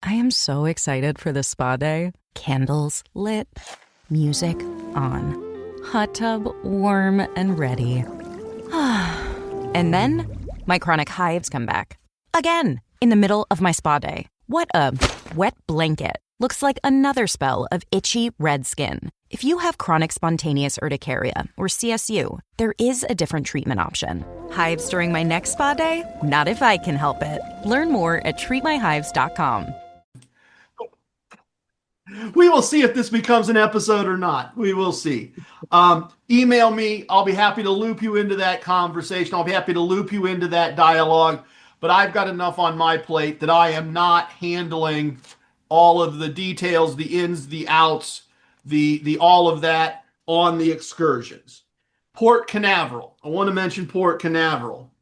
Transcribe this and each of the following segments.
I am so excited for this spa day. Candles lit, music on, hot tub warm and ready. And then my chronic hives come back. Again, in the middle of my spa day. What a wet blanket. Looks like another spell of itchy red skin. If you have chronic spontaneous urticaria, or CSU, there is a different treatment option. Hives during my next spa day? Not if I can help it. Learn more at treatmyhives.com. We will see if this becomes an episode or not. We will see. Email me. I'll be happy to loop you into that conversation. I'll be happy to loop you into that dialogue. But I've got enough on my plate that I am not handling all of the details, the ins, the outs, the all of that on the excursions. Port Canaveral. I want to mention Port Canaveral.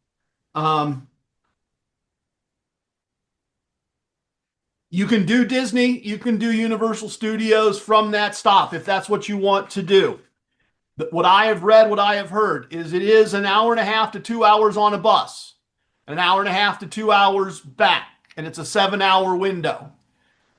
You can do Disney, you can do Universal Studios from that stop if that's what you want to do. But what I have read, what I have heard, is it is an hour and a half to 2 hours on a bus, an hour and a half to 2 hours back, and it's a 7-hour window.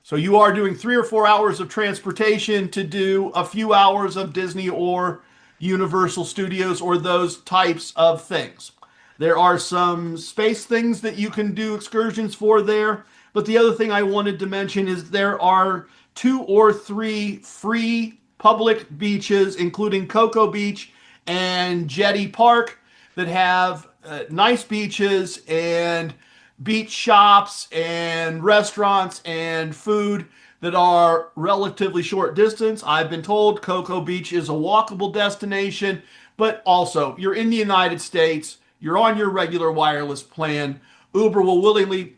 So you are doing 3 or 4 hours of transportation to do a few hours of Disney or Universal Studios or those types of things. There are some space things that you can do excursions for there. But the other thing I wanted to mention is there are 2 or 3 free public beaches, including Cocoa Beach and Jetty Park, that have nice beaches and beach shops and restaurants and food that are relatively short distance. I've been told Cocoa Beach is a walkable destination, but also you're in the United States, you're on your regular wireless plan. Uber will willingly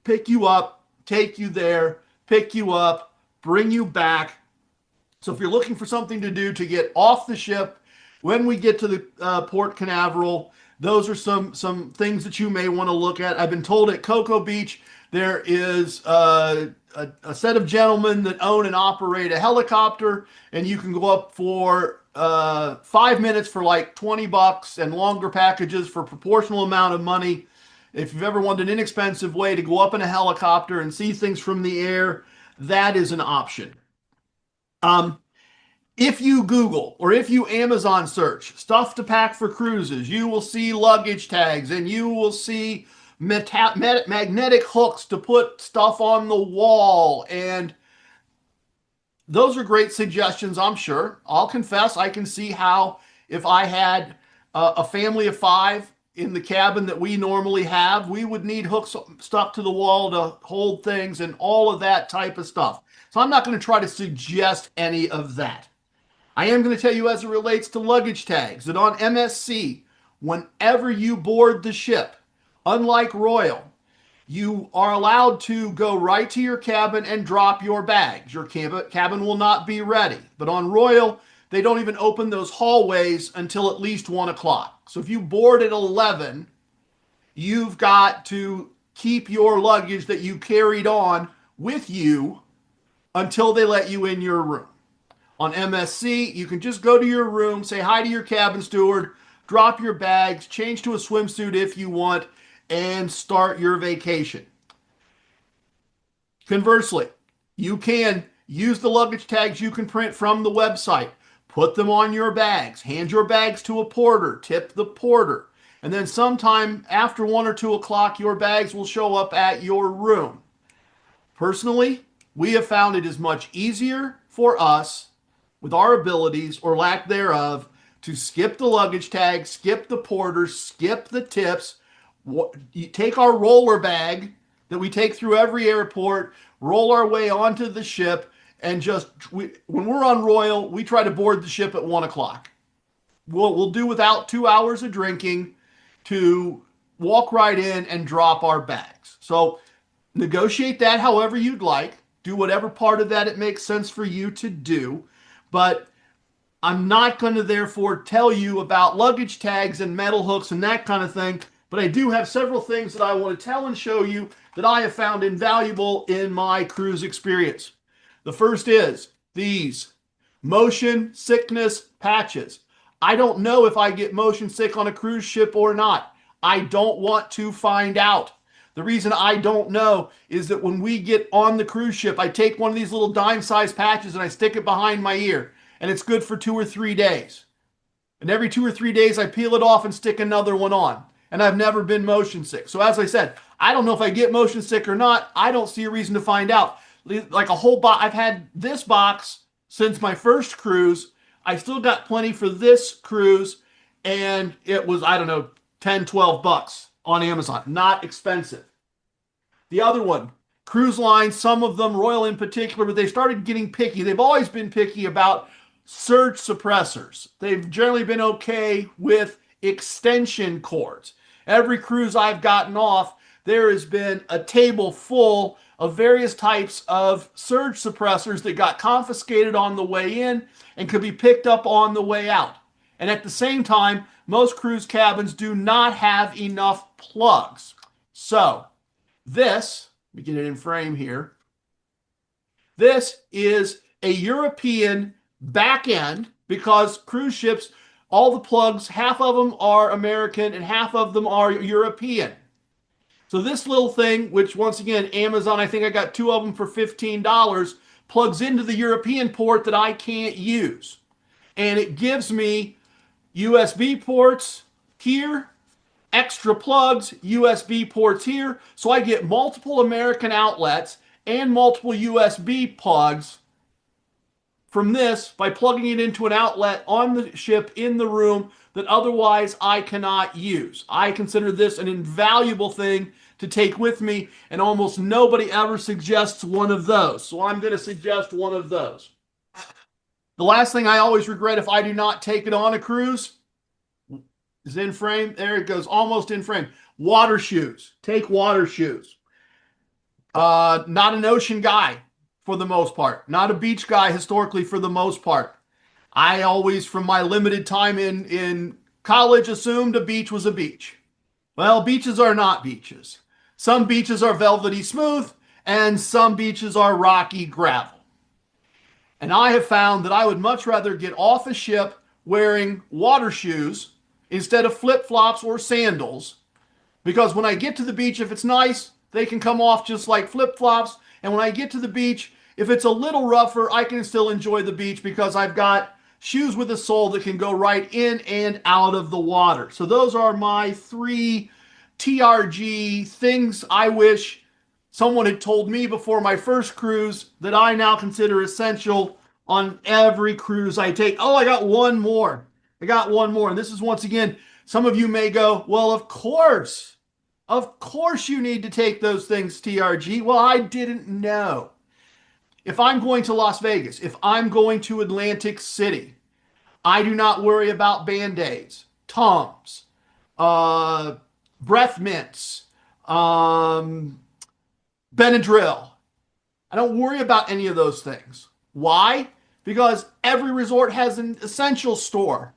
pick you up, take you there, pick you up, bring you back. So if you're looking for something to do to get off the ship, when we get to the Port Canaveral, those are some things that you may want to look at. I've been told at Cocoa Beach there is a set of gentlemen that own and operate a helicopter, and you can go up for 5 minutes for like $20 and longer packages for a proportional amount of money. If you've ever wanted an inexpensive way to go up in a helicopter and see things from the air, that is an option. If you Google or if you Amazon search stuff to pack for cruises, you will see luggage tags and you will see magnetic hooks to put stuff on the wall. And those are great suggestions, I'm sure. I'll confess, I can see how if I had a family of 5 in the cabin that we normally have, we would need hooks stuck to the wall to hold things and all of that type of stuff. So I'm not going to try to suggest any of that. I am going to tell you as it relates to luggage tags that on MSC, whenever you board the ship, unlike Royal, you are allowed to go right to your cabin and drop your bags. Your cabin will not be ready. But on Royal, they don't even open those hallways until at least 1 o'clock. So if you board at 11, you've got to keep your luggage that you carried on with you until they let you in your room. On MSC, you can just go to your room, say hi to your cabin steward, drop your bags, change to a swimsuit if you want, and start your vacation. Conversely, you can use the luggage tags you can print from the website. Put them on your bags, hand your bags to a porter, tip the porter, and then sometime after 1 or 2 o'clock, your bags will show up at your room. Personally, we have found it is much easier for us, with our abilities or lack thereof, to skip the luggage tag, skip the porter, skip the tips. You take our roller bag that we take through every airport, roll our way onto the ship, and when we're on Royal, we try to board the ship at 1 o'clock. We'll do without 2 hours of drinking to walk right in and drop our bags. So negotiate that however you'd like. Do whatever part of that it makes sense for you to do. But I'm not going to therefore tell you about luggage tags and metal hooks and that kind of thing. But I do have several things that I want to tell and show you that I have found invaluable in my cruise experience. The first is these motion sickness patches. I don't know if I get motion sick on a cruise ship or not. I don't want to find out. The reason I don't know is that when we get on the cruise ship, I take one of these little dime-sized patches and I stick it behind my ear, and it's good for 2 or 3 days. And every 2 or 3 days, I peel it off and stick another one on. And I've never been motion sick. So as I said, I don't know if I get motion sick or not. I don't see a reason to find out. Like a whole box, I've had this box since my first cruise. I still got plenty for this cruise, and it was, I don't know, 10, 12 bucks on Amazon. Not expensive. The other one, cruise lines, some of them, Royal in particular, but they started getting picky. They've always been picky about surge suppressors. They've generally been okay with extension cords. Every cruise I've gotten off, there has been a table full of various types of surge suppressors that got confiscated on the way in and could be picked up on the way out. And at the same time, most cruise cabins do not have enough plugs. So this, let me get it in frame here. This is a European back end, because cruise ships, all the plugs, half of them are American and half of them are European. So this little thing, which once again, Amazon, I think I got 2 of them for $15, plugs into the European port that I can't use. And it gives me USB ports here, extra plugs, USB ports here. So I get multiple American outlets and multiple USB plugs from this by plugging it into an outlet on the ship in the room that otherwise I cannot use. I consider this an invaluable thing to take with me, and almost nobody ever suggests one of those. So I'm going to suggest one of those. The last thing I always regret if I do not take it on a cruise is in frame. There it goes, almost in frame. Water shoes. Take water shoes. Not an ocean guy for the most part. Not a beach guy historically for the most part. I always, from my limited time in college, assumed a beach was a beach. Well, beaches are not beaches. Some beaches are velvety smooth, and some beaches are rocky gravel. And I have found that I would much rather get off a ship wearing water shoes instead of flip-flops or sandals, because when I get to the beach, if it's nice, they can come off just like flip-flops. And when I get to the beach, if it's a little rougher, I can still enjoy the beach because I've got shoes with a sole that can go right in and out of the water. So those are my 3 TRG things I wish someone had told me before my first cruise that I now consider essential on every cruise I take. Oh, I got one more. And this is, once again, some of you may go, well, of course you need to take those things, TRG. Well, I didn't know. If I'm going to Las Vegas, if I'm going to Atlantic City, I do not worry about Band-Aids, Tums, breath mints, Benadryl. I don't worry about any of those things. Why? Because every resort has an essential store.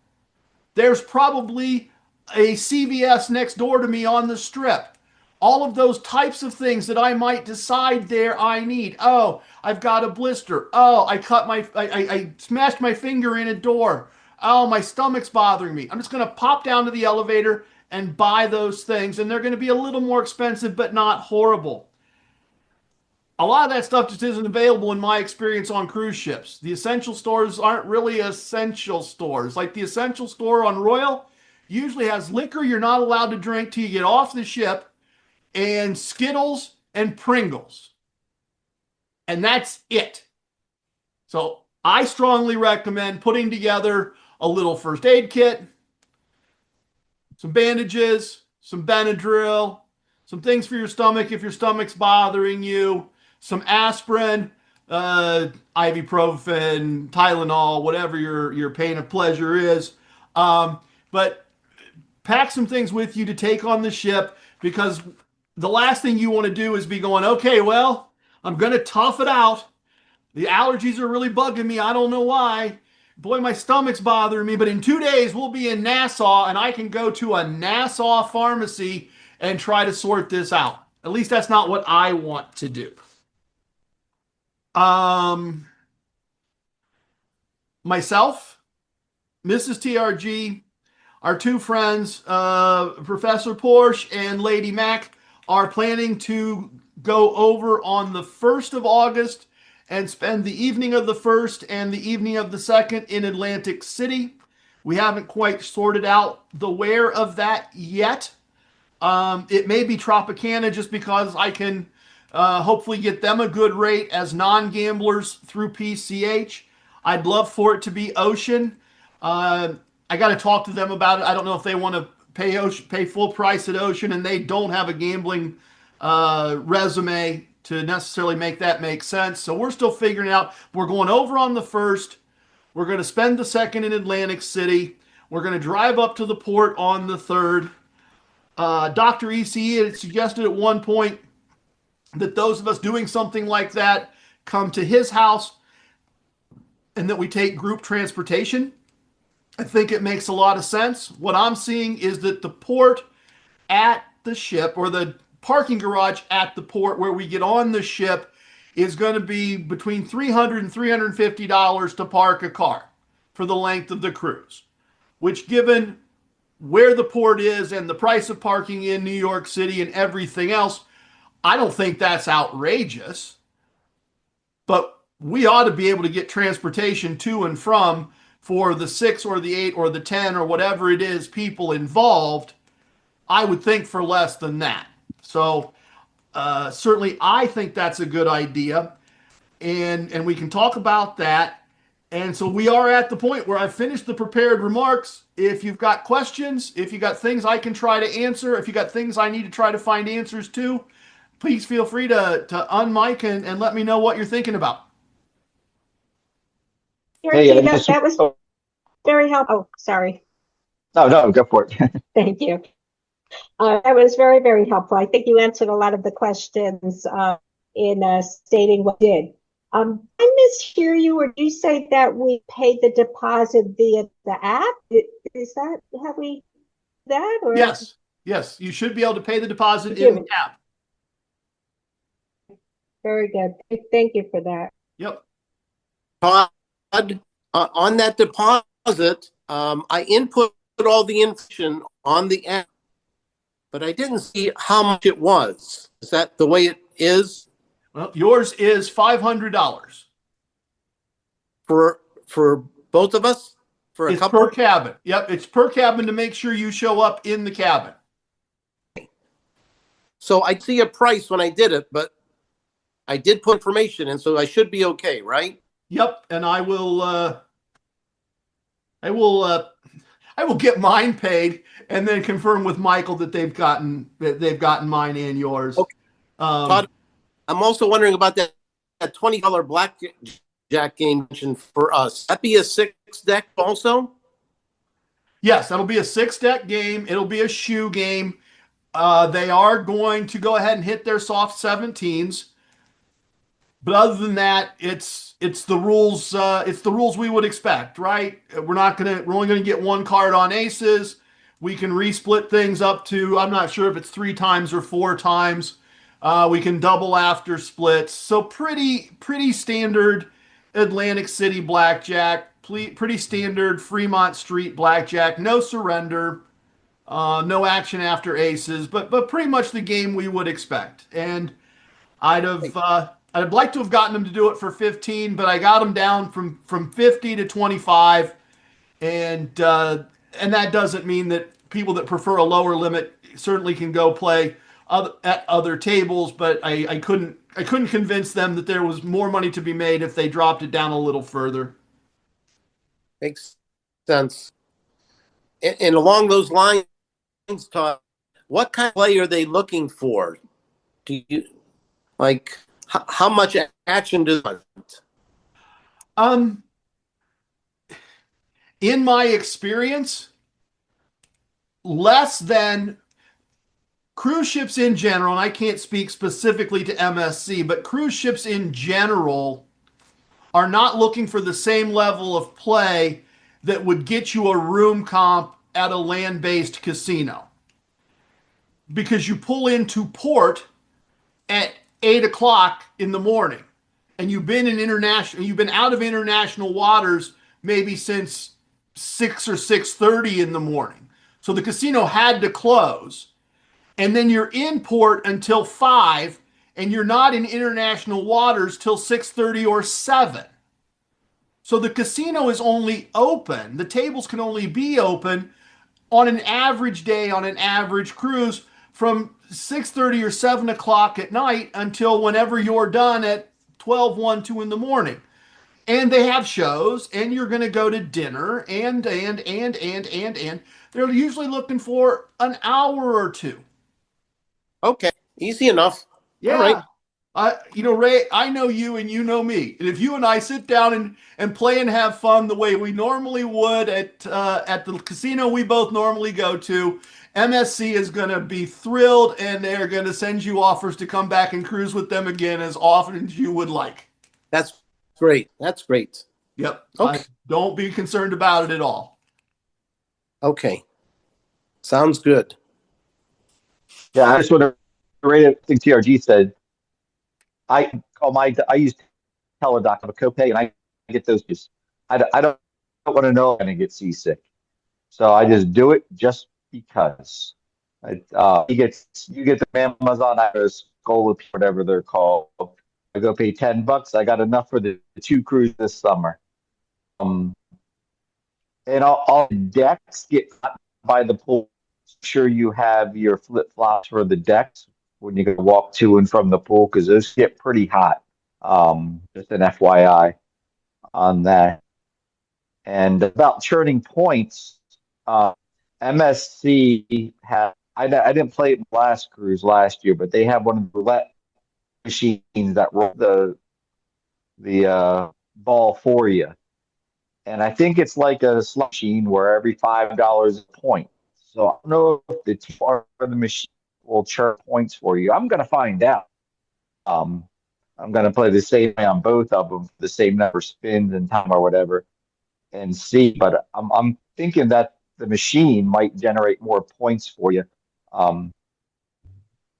There's probably a CVS next door to me on the strip. All of those types of things that I might decide there I need. Oh, I've got a blister. Oh, I smashed my finger in a door. Oh, my stomach's bothering me. I'm just going to pop down to the elevator and buy those things, and they're going to be a little more expensive, but not horrible. A lot of that stuff just isn't available in my experience on cruise ships. The essential stores aren't really essential stores. Like the essential store on Royal usually has liquor you're not allowed to drink till you get off the ship, and Skittles and Pringles. And that's it. So I strongly recommend putting together a little first aid kit, some bandages, some Benadryl, some things for your stomach if your stomach's bothering you, some aspirin, ibuprofen, Tylenol, whatever your pain of pleasure is. But pack some things with you to take on the ship, because the last thing you want to do is be going, okay, well, I'm going to tough it out. The allergies are really bugging me. I don't know why. Boy, my stomach's bothering me. But in 2 days, we'll be in Nassau, and I can go to a Nassau pharmacy and try to sort this out. At least that's not what I want to do. Myself, Mrs. TRG, our 2 friends, Professor Porsche and Lady Mac, are planning to go over on the 1st of August and spend the evening of the 1st and the evening of the 2nd in Atlantic City. We haven't quite sorted out the where of that yet. It may be Tropicana just because I can hopefully get them a good rate as non-gamblers through PCH. I'd love for it to be Ocean. I got to talk to them about it. I don't know if they want to pay full price at Ocean, and they don't have a gambling resume to necessarily make that make sense. So we're still figuring out. We're going over on the 1st. We're going to spend the 2nd in Atlantic City. We're going to drive up to the port on the 3rd. Dr. ECE had suggested at one point that those of us doing something like that come to his house and that we take group transportation. I think it makes a lot of sense. What I'm seeing is that the port at the ship, or the parking garage at the port where we get on the ship, is going to be between $300 and $350 to park a car for the length of the cruise, which, given where the port is and the price of parking in New York City and everything else, I don't think that's outrageous. But we ought to be able to get transportation to and from for the 6 or the 8 or the 10 or whatever it is people involved, I would think for less than that. So certainly I think that's a good idea. And we can talk about that. And so we are at the point where I've finished the prepared remarks. If you've got questions, if you've got things I can try to answer, if you've got things I need to try to find answers to, please feel free to unmic and let me know what you're thinking about. Hey, that was very helpful. Oh, sorry. No, go for it. Thank you. That was very, very helpful. I think you answered a lot of the questions in stating what you did. I mishear you, or do you say that we paid the deposit via the app? Is that how we do that? Or? Yes. You should be able to pay the deposit in the app. Very good. Thank you for that. Yep. Todd, on that deposit, I input all the information on the app, but I didn't see how much it was. Is that the way it is? Well, yours is $500 for both of us. For a it's couple per cabin. Yep, it's per cabin to make sure you show up in the cabin. So I see a price when I did it, but I did put information in, so I should be okay, right? Yep, and I will get mine paid and then confirm with Michael that they've gotten mine and yours. Okay. Todd, I'm also wondering about that $20 blackjack game mentioned for us. That be a 6-deck also? Yes, that'll be a 6-deck game. It'll be a shoe game. They are going to go ahead and hit their soft 17s. But other than that, it's the rules. It's the rules we would expect, right? We're only gonna get one card on aces. We can resplit things up to, I'm not sure if it's 3 times or 4 times. We can double after splits. So pretty standard Atlantic City blackjack. Pretty standard Fremont Street blackjack. No surrender. No action after aces. But pretty much the game we would expect. And I'd like to have gotten them to do it for 15, but I got them down from 50 to 25, and that doesn't mean that people that prefer a lower limit certainly can go play at other tables. But I couldn't convince them that there was more money to be made if they dropped it down a little further. Makes sense. And along those lines, Todd, what kind of play are they looking for? Do you like? How much action do they want? In my experience, less than cruise ships in general, and I can't speak specifically to MSC, but cruise ships in general are not looking for the same level of play that would get you a room comp at a land-based casino. Because you pull into port at 8 o'clock in the morning, and you've been out of international waters maybe since 6 or 6:30 in the morning. So the casino had to close. and then you're in port until 5, and you're not in international waters till 6:30 or 7. So the casino is only open, the tables can only be open on an average day on an average cruise from 6:30 or 7 o'clock at night until whenever you're done at 12, 1, 2 in the morning. And they have shows, and you're going to go to dinner, and they're usually looking for an hour or two. Okay, easy enough. Yeah. All right. Ray, I know you and you know me. And if you and I sit down and play and have fun the way we normally would at the casino we both normally go to, MSC is going to be thrilled, and they're going to send you offers to come back and cruise with them again as often as you would like. That's great. That's great. Yep. Okay. Don't be concerned about it at all. Okay. Sounds good. Yeah, I just want to read it. I think TRG said, I use Teledoc of a copay, and I get those just, I don't want to know I'm going to get seasick. So I just do it just because. You get the Amazon Scola, whatever they're called. I go pay $10. I got enough for the 2 cruises this summer. And all the decks get by the pool. Sure you have your flip flops for the decks when you go walk to and from the pool, because those get pretty hot. Just an FYI on that. And about churning points, MSC had, I didn't play it last cruise last year, but they have one of the roulette machines that roll the ball for you. And I think it's like a slot machine where every $5 is a point. So I don't know if the team or the machine will churn points for you. I'm going to find out. I'm going to play the same way on both of them, the same number of spins and time or whatever, and see. But I'm thinking that the machine might generate more points for you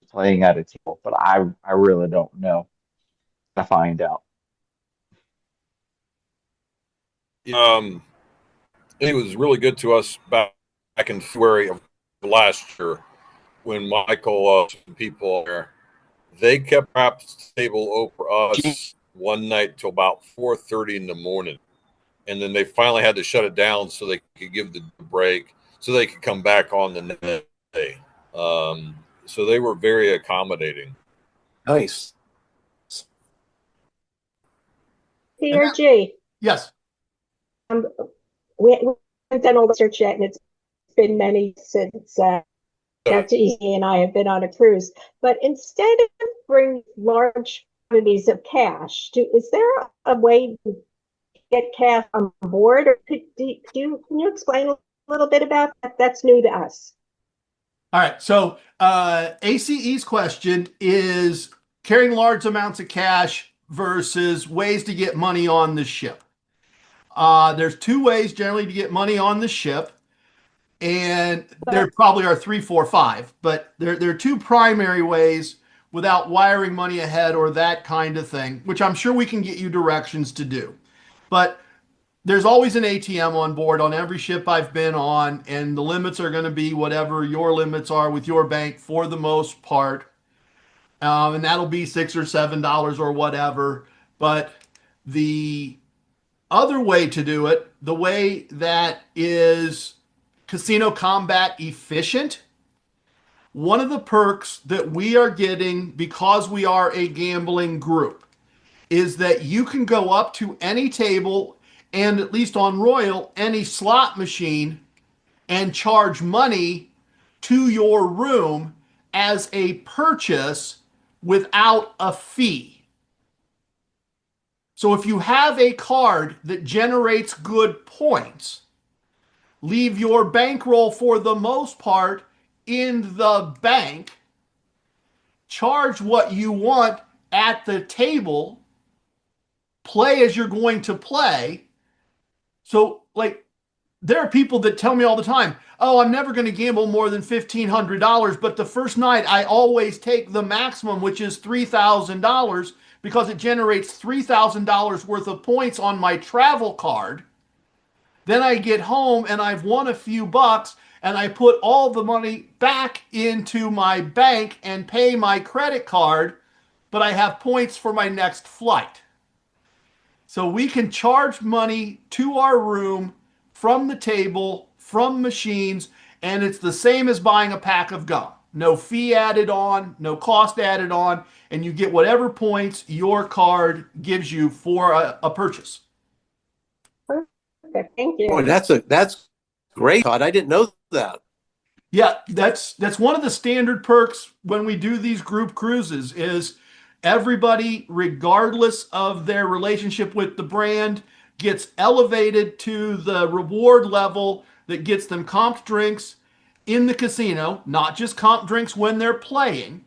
playing at a table. But I really don't know. To find out. It was really good to us back in February of last year when Michael and people there, they kept Rap's table open for us one night till about 4:30 in the morning, and then they finally had to shut it down so they could give the break so they could come back on the next day. So they were very accommodating. Nice. TRG. Yes. We haven't done all the research yet, and it's been many since Dr. Easy and I have been on a cruise. But instead of bringing large quantities of cash, is there a way to get cash on board? Or can you explain a little bit about that? That's new to us. All right. So ACE's question is carrying large amounts of cash versus ways to get money on the ship. There's 2 ways generally to get money on the ship, and there probably are 3, 4, 5, but there are 2 primary ways without wiring money ahead or that kind of thing, which I'm sure we can get you directions to do. But there's always an ATM on board on every ship I've been on, and the limits are going to be whatever your limits are with your bank for the most part. And that'll be $6 or $7 or whatever. But the other way to do it, the way that is casino combat efficient, one of the perks that we are getting because we are a gambling group is that you can go up to any table and, at least on Royal, any slot machine and charge money to your room as a purchase without a fee. So if you have a card that generates good points, leave your bankroll for the most part in the bank, charge what you want at the table, play as you're going to play. So, like, there are people that tell me all the time, oh, I'm never going to gamble more than $1,500, but the first night I always take the maximum, which is $3,000, because it generates $3,000 worth of points on my travel card. Then I get home and I've won a few bucks, and I put all the money back into my bank and pay my credit card, but I have points for my next flight. So we can charge money to our room from the table, from machines, and it's the same as buying a pack of gum. No fee added on, no cost added on, and you get whatever points your card gives you for a purchase. Perfect. Thank you. Boy, that's great, Todd. I didn't know that. Yeah, that's one of the standard perks when we do these group cruises is everybody, regardless of their relationship with the brand, gets elevated to the reward level that gets them comped drinks in the casino, not just comp drinks when they're playing.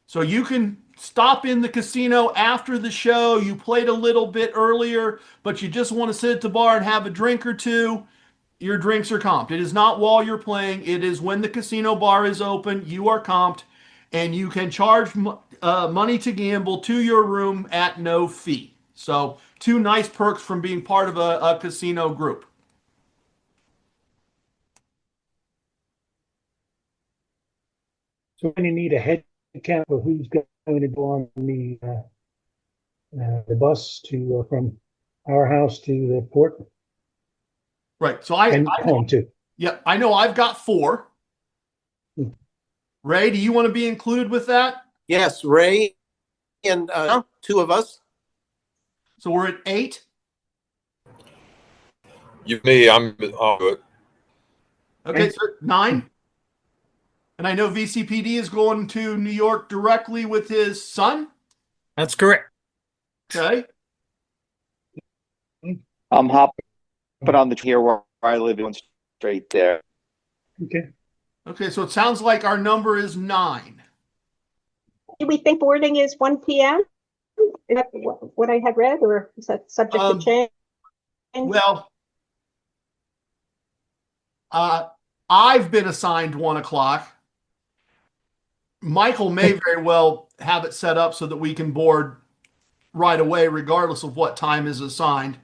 So you can stop in the casino after the show. You played a little bit earlier, but you just want to sit at the bar and have a drink or two. Your drinks are comped. It is not while you're playing. It is when the casino bar is open. You are comped, and you can charge money to gamble to your room at no fee. So, two nice perks from being part of a casino group. So when you need a head count of who's going to go on the bus to from our house to the port Right. So and home too. Yeah, I know I've got 4. Ray, do you want to be included with that? Yes, Ray and 2 of us. So we're at 8. Me, I'm good. Okay, so 9. And I know VCPD is going to New York directly with his son. That's correct. Okay. I'm hopping on the here where I live, going straight there. Okay. Okay, so it sounds like our number is 9. Do we think boarding is 1 p.m.? Is that what I had read, or is that subject to change? Well, I've been assigned 1 o'clock. Michael may very well have it set up so that we can board right away, regardless of what time is assigned.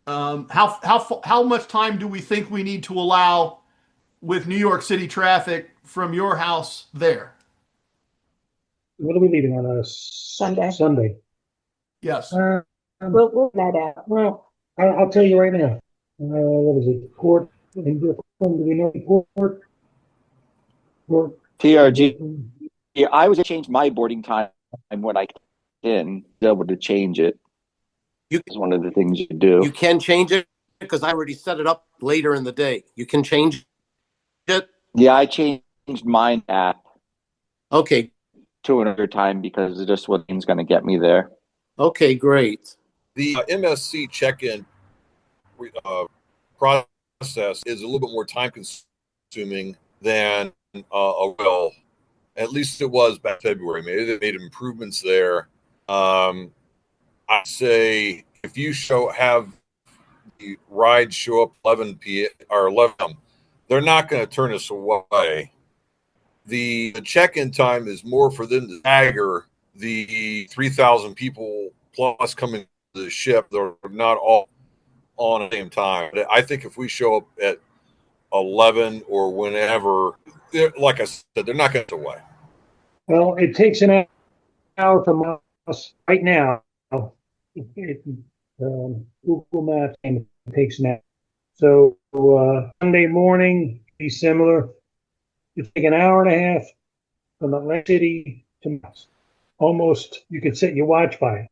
How much time do we think we need to allow with New York City traffic from your house there? What are we leaving on a Sunday? Sunday. Yes. We'll that out. Well, I'll tell you right now. What is it? Port in Brooklyn? Do we know port? TRG. Yeah, I was changed my boarding time when I in able to change it. It's one of the things you do. You can change it because I already set it up later in the day. You can change it. Yeah, I changed mine app. Okay. To another time because it's just what's going to get me there. Okay, great. The MSC check-in process is a little bit more time consuming than well, at least it was back in February. Maybe they made improvements there. I'd say if you have the ride show up 11 p.m. or 11, they're not going to turn us away. The check-in time is more for them to stagger the 3,000 people plus coming to the ship. They're not all on at the same time. I think if we show up at 11 or whenever, like I said, they're not going to away. Well, it takes an hour from us right now. Google Maps and it takes an hour. So Sunday morning be similar. You take an hour and a half from Atlantic City to Moss. Almost, you could set your watch by it.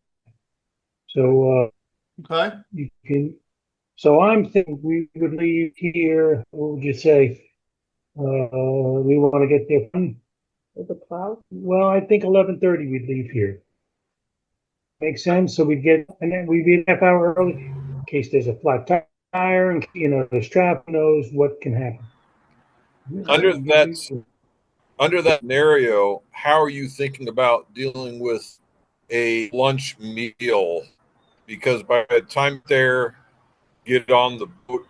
So okay, you can. So I'm thinking we would leave here. What would you say? We want to get there. The 12? Well, I think 11:30 we'd leave here. Makes sense. So we'd get, and then we'd be a half hour early in case there's a flat tire, and there's traffic. Knows what can happen. Under that scenario, how are you thinking about dealing with a lunch meal? Because by the time they're get on the boat,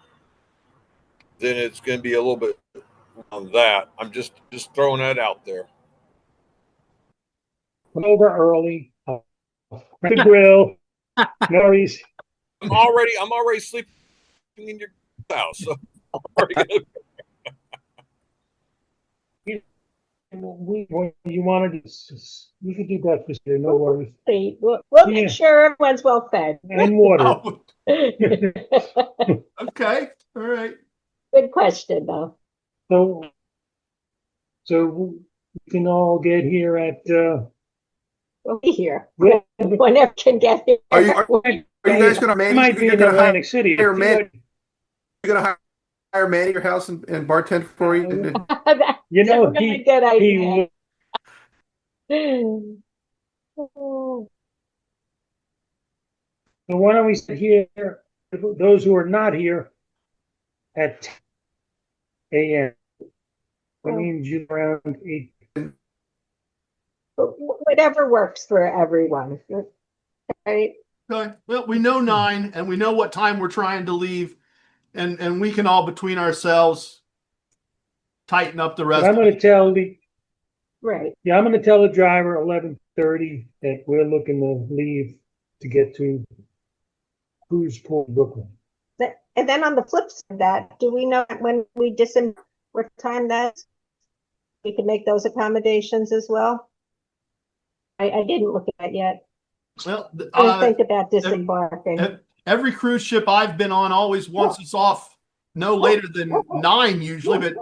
then it's going to be a little bit on that. I'm just throwing that out there. Over early, the grill, no worries. I'm already sleeping in your house. So What you want to do, we could do breakfast here, no worries. We'll Yeah. make sure everyone's well fed. And water. Oh, okay. All right. Good question, though. So we can all get here at, We'll be here. Yeah. Whenever can get here. Are you guys going to manage? Might be You're in going to Atlantic City. hire Manny. You're going to hire Manny at your house and bartend for you. That's You know, a really good idea. So why don't we sit here, those who are not here, at 10 a.m. That means you around 8. Whatever works for everyone. Right? Okay. Well, we know 9 and we know what time we're trying to leave, and we can all between ourselves tighten up the rest. But I'm going to tell Right. Yeah, I'm going to tell the driver 11:30 that we're looking to leave to get to Cruise Port, Brooklyn. And then on the flip side of that, do we know when we disembark what time that's? We can make those accommodations as well. I didn't look at it yet. Well, I think about disembarking. every cruise ship I've been on always wants us off no later than 9 usually, but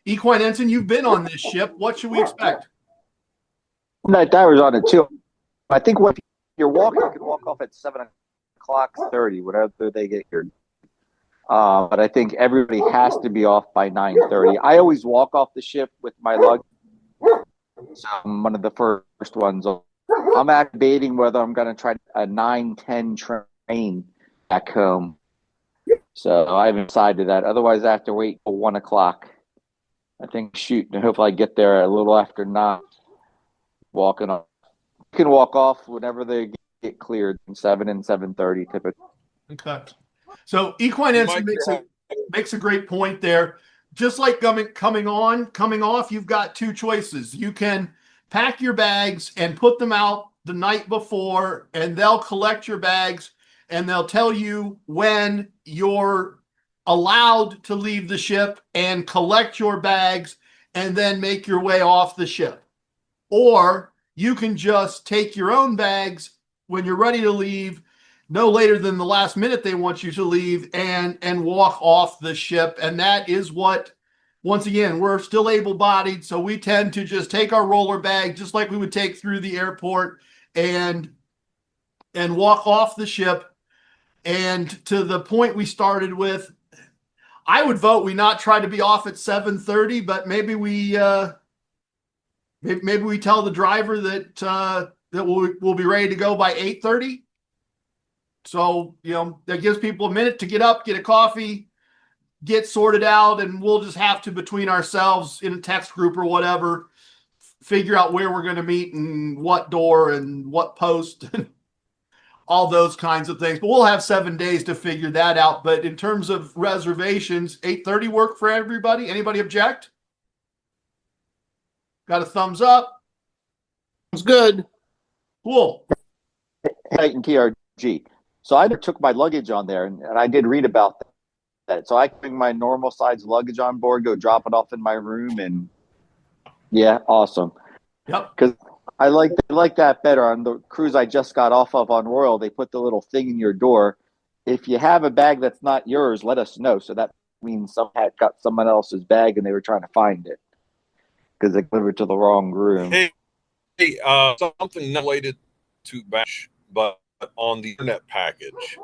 Equine Ensign, you've been on this ship. What should we expect? Night divers on it too. I think when you're walking, you can walk off at 7:30, whatever they get here. But I think everybody has to be off by 9:30. I always walk off the ship with my luggage. So I'm one of the first ones. I'm debating whether I'm going to try a 9:10 train back home. So I haven't decided that. Otherwise, I have to wait till 1 o'clock. I think shoot, and hopefully I get there a little after 9. Walking off. You can walk off whenever they get cleared, 7 and 7:30 typically. Okay. So Equine Ensign makes a great point there. Just like coming off, you've got 2 choices. You can pack your bags and put them out the night before, and they'll collect your bags and they'll tell you when you're allowed to leave the ship and collect your bags and then make your way off the ship. Or you can just take your own bags when you're ready to leave, no later than the last minute they want you to leave, and walk off the ship. And that is what, once again, we're still able-bodied, so we tend to just take our roller bag just like we would take through the airport and walk off the ship. And to the point we started with, I would vote we not try to be off at 7:30, but maybe we tell the driver that we'll be ready to go by 8:30. So, that gives people a minute to get up, get a coffee, get sorted out, and we'll just have to, between ourselves in a text group or whatever, figure out where we're going to meet and what door and what post and all those kinds of things. But we'll have 7 days to figure that out. But in terms of reservations, 8:30 work for everybody? Anybody object? Got a thumbs up? It's good. Cool. Titan TRG. So I took my luggage on there, and I did read about that. So I can bring my normal size luggage on board, go drop it off in my room, and yeah, awesome. Yep. Because I like that better. On the cruise I just got off of on Royal, they put the little thing in your door. If you have a bag that's not yours, let us know. So that means someone had got someone else's bag and they were trying to find it because they delivered to the wrong room. Hey, something not related to Bash, but on the internet package.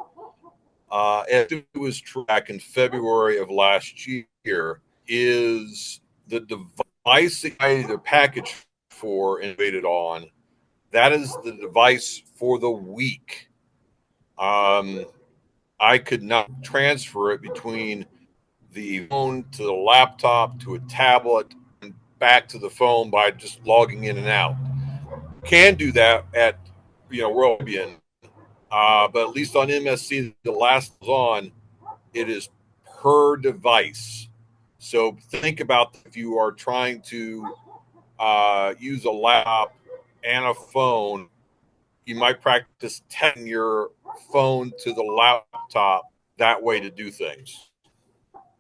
It was back in February of last year, is the device that the package for invaded on. That is the device for the week. I could not transfer it between the phone to the laptop to a tablet and back to the phone by just logging in and out. Can do that at Royal Caribbean. But at least on MSC, the last was on, it is per device. So think about if you are trying to use a laptop and a phone, you might practice taking your phone to the laptop that way to do things.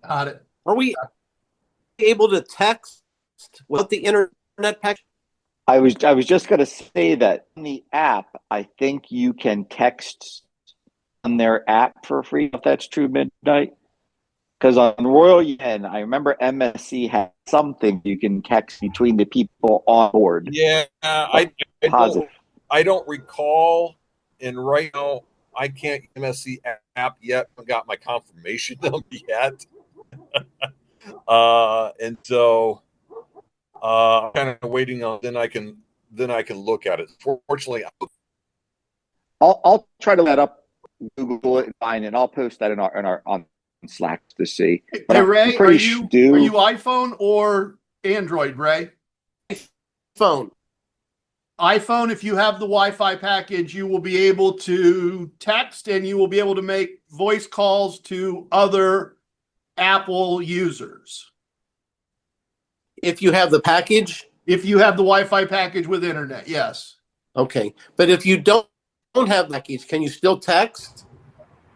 Got it. Are we able to text What the internet package? I was just going to say that in the app, I think you can text on their app for free, if that's true, Midnight. Because on Royal Yen, I remember MSC had something you can text between the people on board. Yeah, I don't recall, and right now I can't MSC app yet. I haven't got my confirmation number yet, and so I'm kind of waiting on. Then I can look at it. Fortunately, I'll try to let up Google it and find it. And I'll post that in our on Slack to see. But hey Ray, are you sure. iPhone or Android, Ray? Phone. iPhone, if you have the Wi-Fi package, you will be able to text and you will be able to make voice calls to other Apple users. If you have the package? If you have the Wi-Fi package with internet, yes. Okay. But if you don't have the package, can you still text?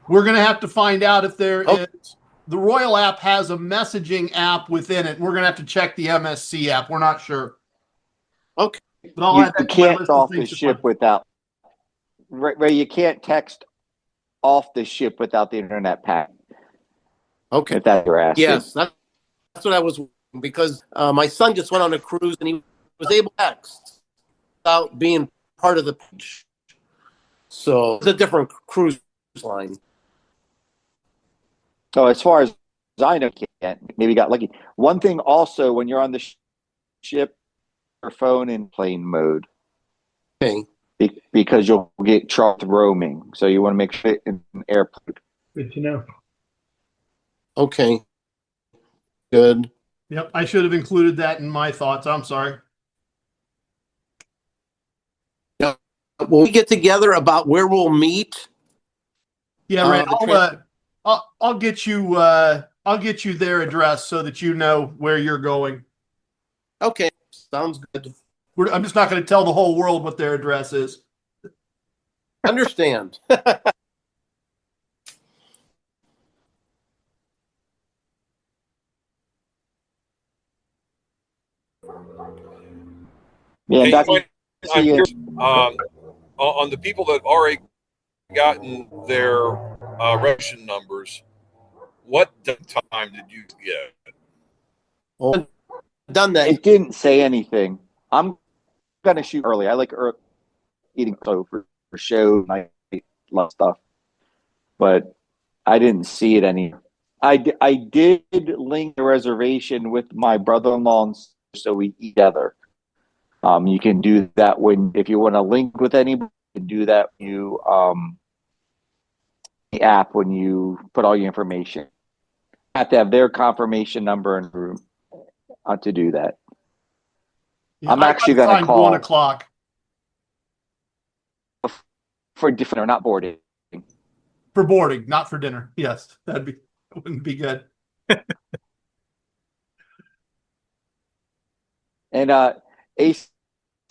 We're going to have to find out if there is. The Royal app has a messaging app within it. We're going to have to check the MSC app. We're not sure. Okay. But you can't off the ship without Ray. You can't text off the ship without the internet pack. Okay, if that's your asking. Yes, that's what I was, because my son just went on a cruise and he was able to text without being part of the page. So it's a different cruise line. So as far as I know, can't. Maybe got lucky. One thing also, when you're on the ship, your phone in plane mode. Okay. Because you'll get charged roaming, so you want to make sure it's in airplane. Good to know. Okay. Good. Yep, I should have included that in my thoughts. I'm sorry. Yeah. Will we get together about where we'll meet? Yeah, Ray, I'll get you their address so that you know where you're going. Okay, sounds good. I'm just not going to tell the whole world what their address is. Understand. Yeah, hey, that's I'm curious, on the people that have already gotten their registration numbers. What time did you get? Well, done that. It didn't say anything. I'm gonna shoot early. I like eating for show. I love stuff, but I didn't see it any. I did link the reservation with my brother-in-law, so we eat together. You can do that if you want to link with anybody. You can do that when you the app when you put all your information. You have to have their confirmation number and room to do that. Yeah, I'm actually going to call 1 o'clock for dinner, not boarding. for boarding, not for dinner. Yes, wouldn't be good. And Ace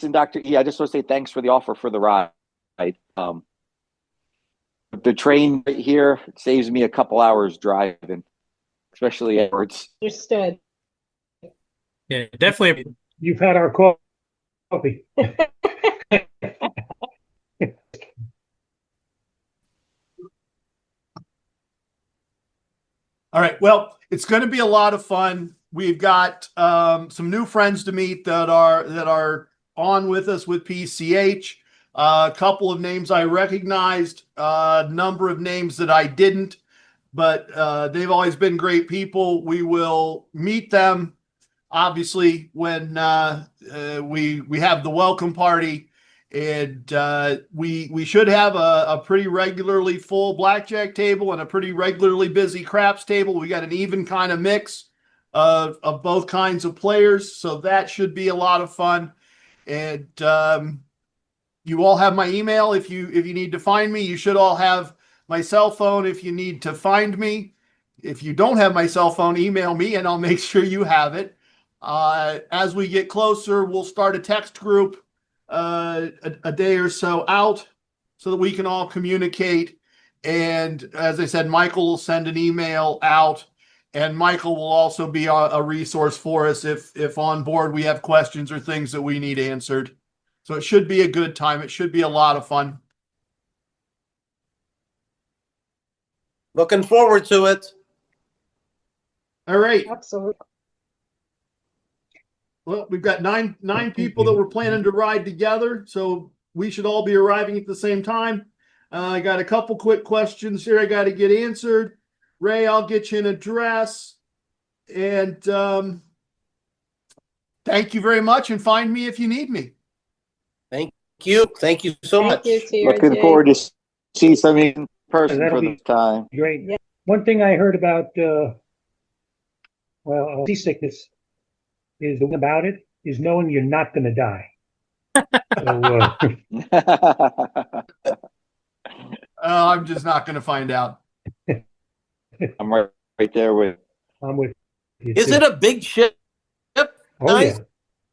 and Dr. E, I just want to say thanks for the offer for the ride. The train right here saves me a couple hours driving, especially afterwards. Understood. Yeah, definitely. You've had our coffee. All right. Well, it's going to be a lot of fun. We've got some new friends to meet that are on with us with PCH. A couple of names I recognized, a number of names that I didn't, but they've always been great people. We will meet them, obviously, when we have the welcome party, and we should have a pretty regularly full blackjack table and a pretty regularly busy craps table. We got an even kind of mix of both kinds of players, so that should be a lot of fun. And you all have my email if you need to find me. You should all have my cell phone if you need to find me. If you don't have my cell phone, email me and I'll make sure you have it. As we get closer, we'll start a text group a day or so out so that we can all communicate. And as I said, Michael will send an email out, And Michael will also be a resource for us if on board we have questions or things that we need answered. So it should be a good time. It should be a lot of fun. Looking forward to it. All right. Absolutely. Well, we've got nine people that were planning to ride together, so we should all be arriving at the same time. I got a couple quick questions here I got to get answered. Ray, I'll get you an address. And thank you very much, and find me if you need me. Thank you. Thank you so much. Thank you, TRG. Looking forward to see some in person That'll for be this time. great. Yeah. One thing I heard about, seasickness is the one about it is knowing you're not going to die. So, I'm just not going to find out. I'm right there with. I'm with you. Is too. it a big ship? Oh, nice? yeah.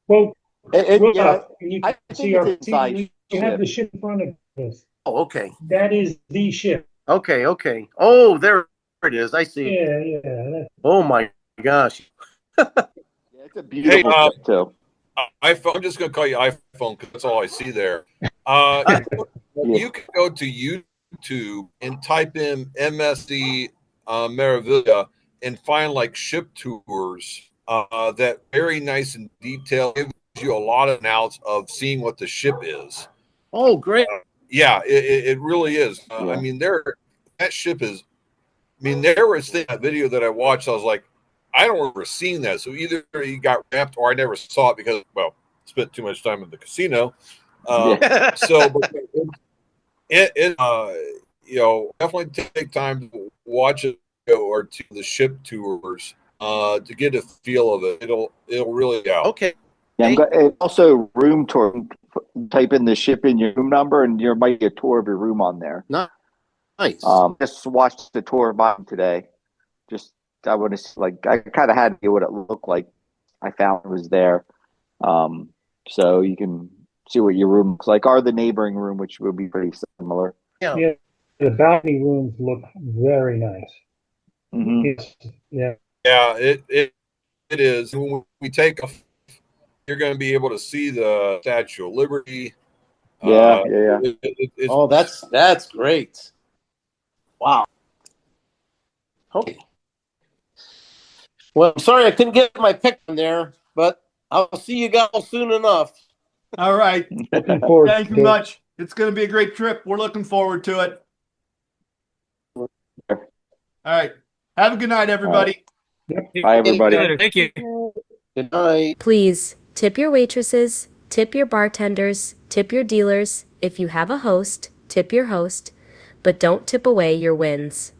Well, Yeah, you I can think see it's inside you have ship. the ship in front of us. Oh, okay. That is the ship. Okay. Oh, there it is. I see. Yeah, yeah. Oh my gosh. Yeah, it's a beautiful ship too. iPhone. I'm just going to call you iPhone because that's all I see there. You can go to YouTube and type in MSC Meraviglia and find like ship tours that very nice and detailed. It gives you a lot of notes of seeing what the ship is. Oh, great. Yeah, it really is. Yeah. I mean, that ship is. I mean, there was that video that I watched. I was like, I don't remember seeing that. So either he got ramped or I never saw it because, well, spent too much time at the casino. So, but definitely take time to watch it or to the ship tours to get a feel of it. It'll really out. Okay. Yeah, and also room tour. Type in the ship in your room number, and there might be a tour of your room on there. Nice. Just watched the tour of mine today. I want to like I kind of had to know what it looked like. I found it was there, so you can see what your room looks like, or the neighboring room, which will be pretty similar. Yeah, the balcony rooms look very nice. Mm-hmm. Yeah. Yeah, it is. When we take off, you're going to be able to see the Statue of Liberty. Yeah. Oh, that's great. Wow. Okay. Well, I'm sorry I couldn't get my pick on there, but I'll see you guys soon enough. All right. Looking forward Thank you to it. much. It's going to be a great trip. We're looking forward to it. All right. Have a good night, everybody. Bye, everybody. Thank you. Good night. Please tip your waitresses, tip your bartenders, tip your dealers. If you have a host, tip your host, but don't tip away your wins.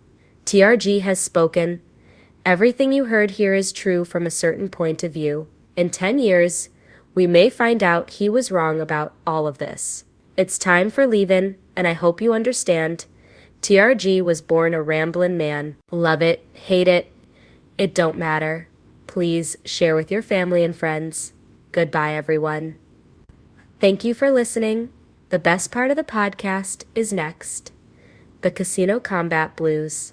TRG has spoken. Everything you heard here is true from a certain point of view. In 10 years, we may find out he was wrong about all of this. It's time for leaving, and I hope you understand. TRG was born a ramblin' man. Love it, hate it, it don't matter. Please share with your family and friends. Goodbye, everyone. Thank you for listening. The best part of the podcast is next. The Casino Combat Blues.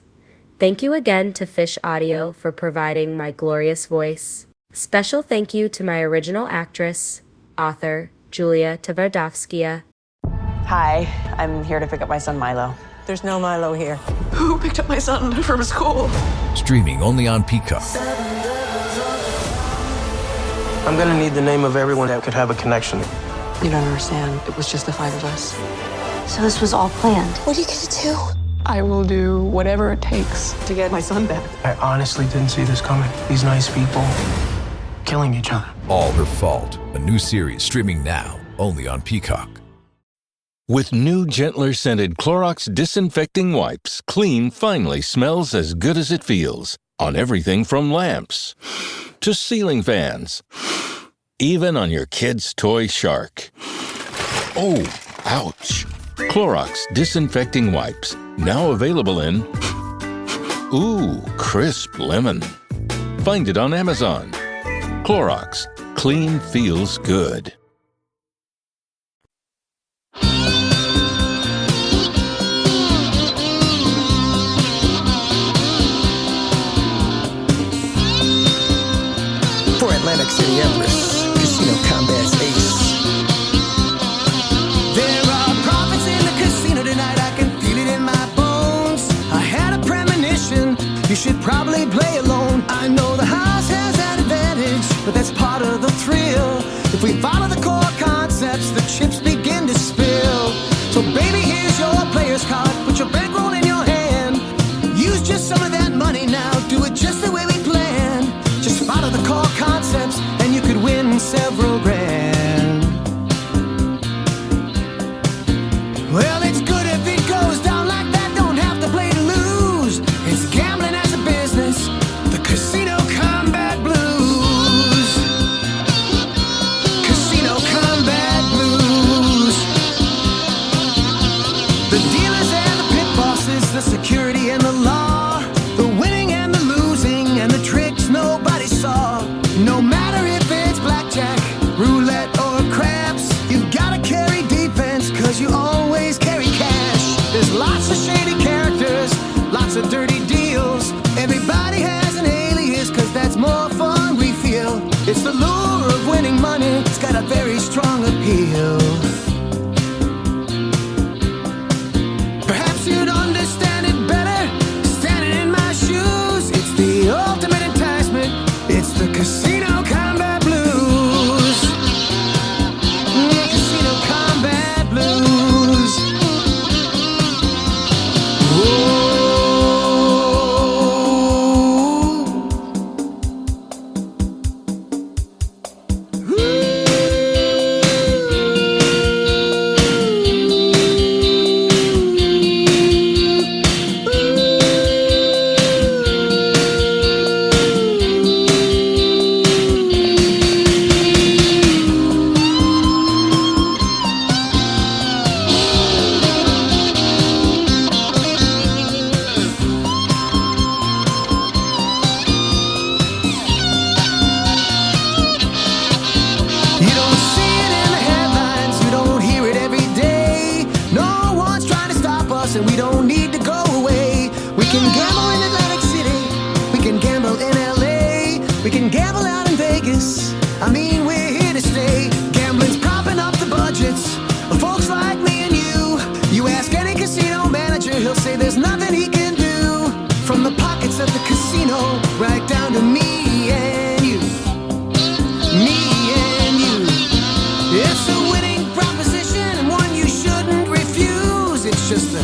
Thank you again to Fish Audio for providing my glorious voice. Special thank you to my original actress, author, Julia Tverdovskaya. Hi, I'm here to pick up my son Milo. There's no Milo here. Who picked up my son from school? Streaming only on Peacock. I'm gonna need the name of everyone that could have a connection. You don't understand. It was just the 5 of us. So this was all planned. What are you gonna do? I will do whatever it takes to get my son back. I honestly didn't see this coming. These nice people killing each other. All Her Fault, a new series streaming now only on Peacock. With new, gentler scented Clorox disinfecting wipes, clean finally smells as good as it feels. On everything from lamps to ceiling fans, even on your kid's toy shark. Oh, ouch. Clorox disinfecting wipes, now available in crisp lemon. Find it on Amazon. Clorox, clean feels good. City Empress, Casino Combat's ace. There are profits in the casino tonight, I can feel it in my bones. I had a premonition, you should probably play alone. I know the house has that advantage, but that's part of the thrill. If we follow the core concepts, the chips begin to spill. So baby, here's your player's card, put your bankroll in your hand. Use just some of that money now, do it just the way we planned. Just follow the core concepts and you could win several grand. Well, it's good if it goes down like that, don't have to play to lose. It's gambling as a business, the Casino Combat Blues. Casino Combat Blues. The dealers and the pit bosses, the security and the law, the winning and the losing and the tricks nobody saw. No matter if it's blackjack, roulette or craps, you've gotta carry defense, cause you always carry cash. There's lots of shady characters, lots of dirty deals. Everybody has an alias, cause that's more fun we feel. It's the lure of winning money, it's got a very strong appeal. Perhaps you'd understand it better standing in my shoes. It's the ultimate enticement, it's the Casino Combat Blues. Casino Combat Blues. Whoa. You don't see it in the headlines, you don't hear it every day. No one's trying to stop us and we don't need to go away. We can gamble in Atlantic City, we can gamble in LA, we can gamble out in Vegas. I mean, we're here to stay. Gambling's propping up the budgets of folks like me and you. You ask any casino manager, he'll say there's nothing he can do. From the pockets of the casino, right down to me and you. Me and you. It's a winning proposition and one you shouldn't refuse. It's just the